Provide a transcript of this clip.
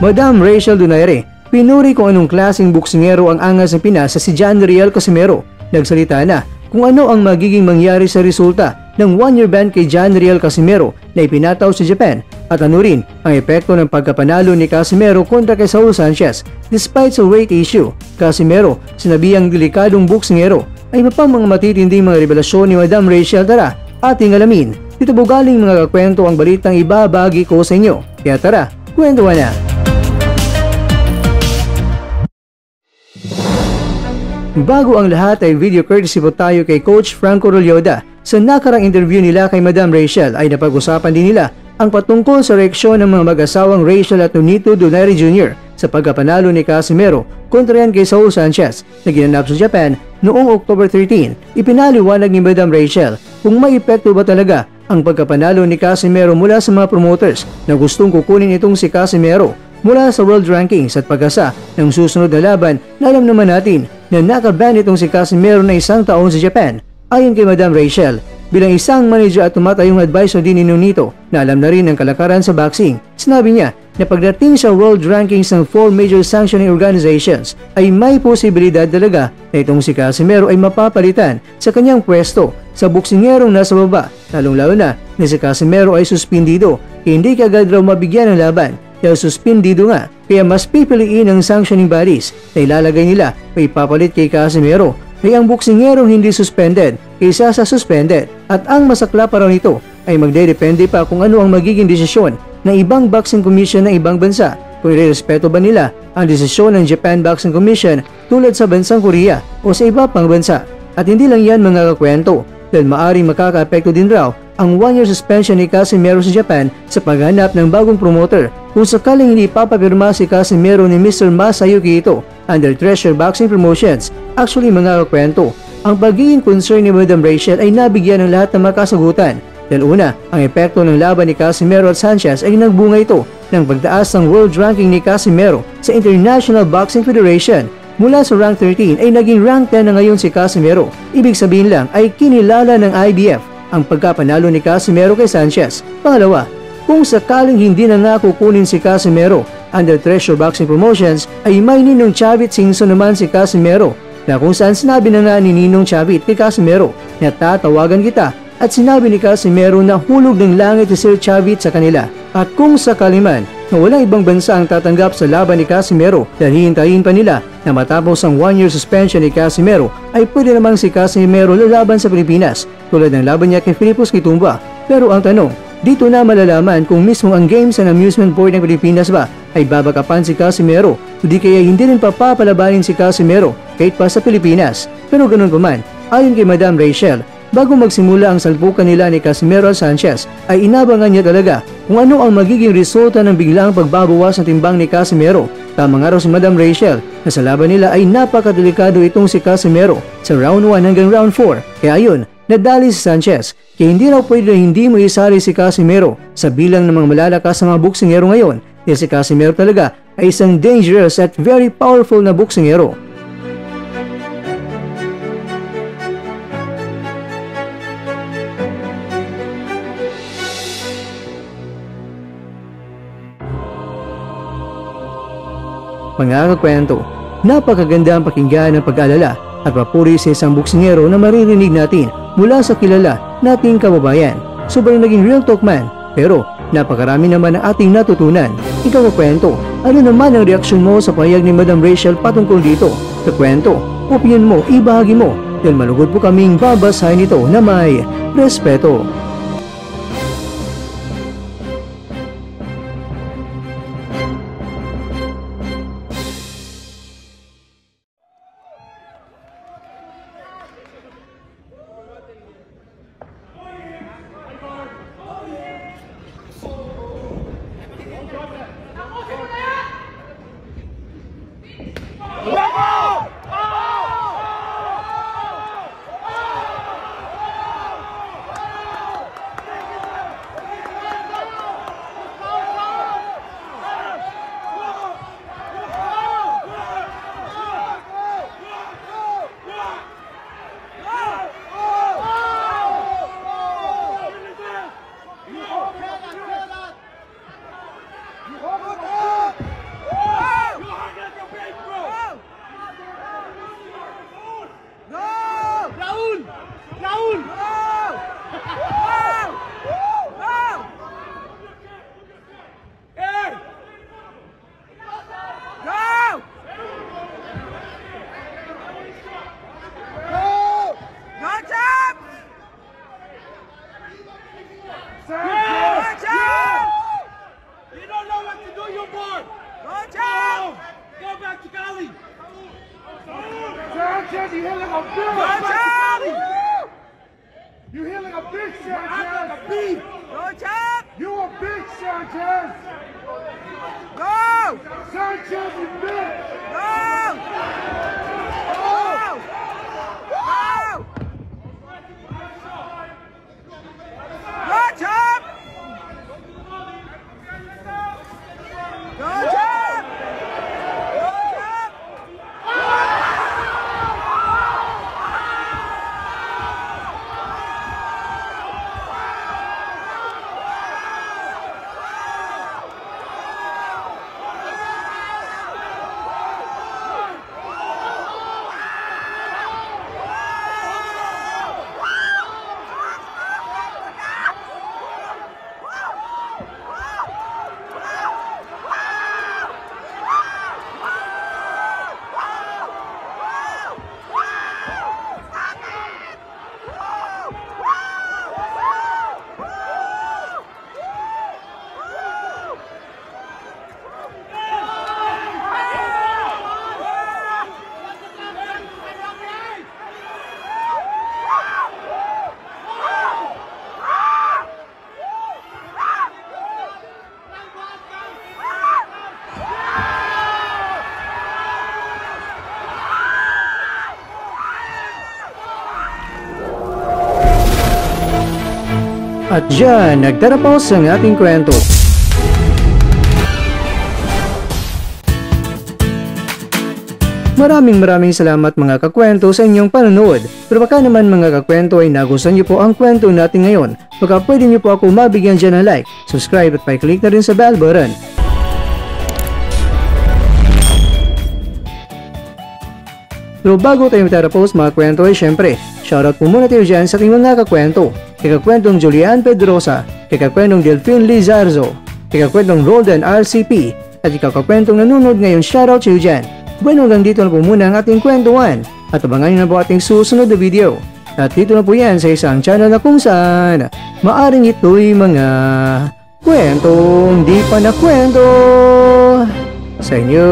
Madam Rachel Donaire, pinuri kung anong klaseng boksingero ang angas ng Pinas sa si John Riel Casimero. Nagsalita na kung ano ang magiging mangyari sa resulta ng 1-year ban kay John Riel Casimero na ipinataw sa Japan at ano rin ang epekto ng pagkapanalo ni Casimero kontra kay Saul Sanchez. Despite sa weight issue, Casimero, sinabihang delikadong boksingero, ay mapang mga matitinding mga revelasyon ni Madam Rachel. Tara, ating alamin. Dito po galing mga kakwento ang balitang ibabagi ko sa inyo. Kaya tara, kwentuhan na! Bago ang lahat ay video courtesy po tayo kay Coach Franco Rolyoda. Sa nakarang interview nila kay Madam Rachel ay napag-usapan din nila ang patungkol sa reaksyon ng mga mag-asawang Rachel at Nonito Donaire Jr. sa pagkapanalo ni Casimero kontra yan kay Saul Sanchez na ginanap sa Japan noong October 13. Ipinaliwanag ni Madam Rachel kung may epekto ba talaga ang pagkapanalo ni Casimero mula sa mga promoters na gustong kukunin itong si Casimero mula sa world rankings at pag-asa ng susunod na laban na alam naman natin na nakaban itong si Casimero na 1 taon sa Japan. Ayon kay Madam Rachel, bilang isang manager at tumatayong advisor din ni Nonito na alam na rin ang kalakaran sa boxing, sinabi niya na pagdating sa world rankings ng 4 major sanctioning organizations ay may posibilidad talaga na itong si Casimero ay mapapalitan sa kanyang pwesto sa boksingerong nasa baba, lalong-lalo na si Casimero ay suspindido, hindi kaagad raw mabigyan ng laban dahil suspindido nga, kaya mas pipiliin ng sanctioning bodies na ilalagay nila o ipapalit kay Casimero. Kaya ang boksingerong hindi suspended kaysa sa suspended, at ang masakla pa raw nito ay magdedepende pa kung ano ang magiging desisyon ng ibang boxing commission ng ibang bansa, kung irerespeto ba nila ang desisyon ng Japan Boxing Commission tulad sa bansang Korea o sa iba pang bansa. At hindi lang yan mga kakwento, dahil maaring makaka-apekto din raw ang 1-year suspension ni Casimero sa Japan sa paghanap ng bagong promoter kung sakaling hindi papapirma si Casimero ni Mr. Masayuki Ito under Treasure Boxing Promotions. Actually mga kakwento, ang pagiging concern ni Madam Rachel ay nabigyan ng lahat ng makasagutan. Dahil una, ang epekto ng laban ni Casimero at Sanchez ay nagbunga ito ng pagtaas ng world ranking ni Casimero sa International Boxing Federation. Mula sa rank 13 ay naging rank 10 na ngayon si Casimero. Ibig sabihin lang ay kinilala ng IBF ang pagkapanalo ni Casimero kay Sanchez. Pangalawa, kung sakaling hindi na nga kukunin si Casimero under Treasure Boxing Promotions ay may Ninong Chavit Singson naman si Casimero, na kung saan sinabi na nga ni Ninong Chavit kay Casimero na tatawagan kita, at sinabi ni Casimero na hulog ng langit si Sir Chavit sa kanila. At kung sakali man na walang ibang bansa ang tatanggap sa laban ni Casimero dahil hihintayin pa nila na matapos ang 1-year suspension ni Casimero, ay pwede namang si Casimero lalaban sa Pilipinas tulad ng laban niya kay Filipos Kitumba. Pero ang tanong, dito na malalaman kung mismo ang Games and Amusement Board ng Pilipinas ba ay babakapan si Casimero o di kaya hindi rin papapalabanin si Casimero kahit pa sa Pilipinas. Pero ganun pa man, ayon kay Madam Rachel, bago magsimula ang salpukan nila ni Casimero at Sanchez ay inabangan niya talaga kung ano ang magiging resulta ng biglang pagbabawas ng timbang ni Casimero. Tama nga raw si Madam Rachel na sa laban nila ay napakadelikado itong si Casimero sa round 1 hanggang round 4. Kaya ayun, nadali si Sanchez, kaya hindi raw pwede na hindi mo isali si Casimero sa bilang ng mga malalakas na mga boksingero ngayon. Dahil si Casimero talaga ay isang dangerous at very powerful na boksingero. Mga kakwento, napakaganda ang pakinggan ng pag-alala at papuri sa isang boksingero na maririnig natin mula sa kilala nating kababayan. Sobrang naging real talk man, pero napakarami naman ang ating natutunan. Ikaw kakwento, ano naman ang reaksyon mo sa pahayag ni Madam Rachel patungkol dito? Kakwento, opinion mo, ibahagi mo, dahil malugod po kaming babasahin ito na may respeto. You hit like a bitch. You hit like a bitch, Sanchez. Like a beef. Go, champ! You a bitch, Sanchez. Go! Sanchez, you bitch. Go! Go! Go! Go, champ! Go, champ! Go, champ! At dyan, nagtatapos ang ating kwento. Maraming salamat mga kakwento sa inyong panonood. Pero baka naman mga kakwento ay nagustuhan niyo po ang kwento natin ngayon. Baka pwede niyo po ako mabigyan dyan ng like, subscribe at pa-click na rin sa bell button. Pero bago tayo matapos mga kwento ay syempre, shoutout po muna tayo dyan sa ating mga kakwento. Kay kakwentong Julian Pedrosa, kay kakwentong Delphine Lizarzo, kay kakwentong Roldan RCP, at ikaw kakwentong nanonood ngayon, shoutout sa iyo dyan. Bueno, hanggang dito na po muna ang ating kwentuhan at abangan nyo na po ating susunod na video. At dito na po yan sa isang channel na kung saan maaring ito'y mga kwentong di pa na kwento sa inyo.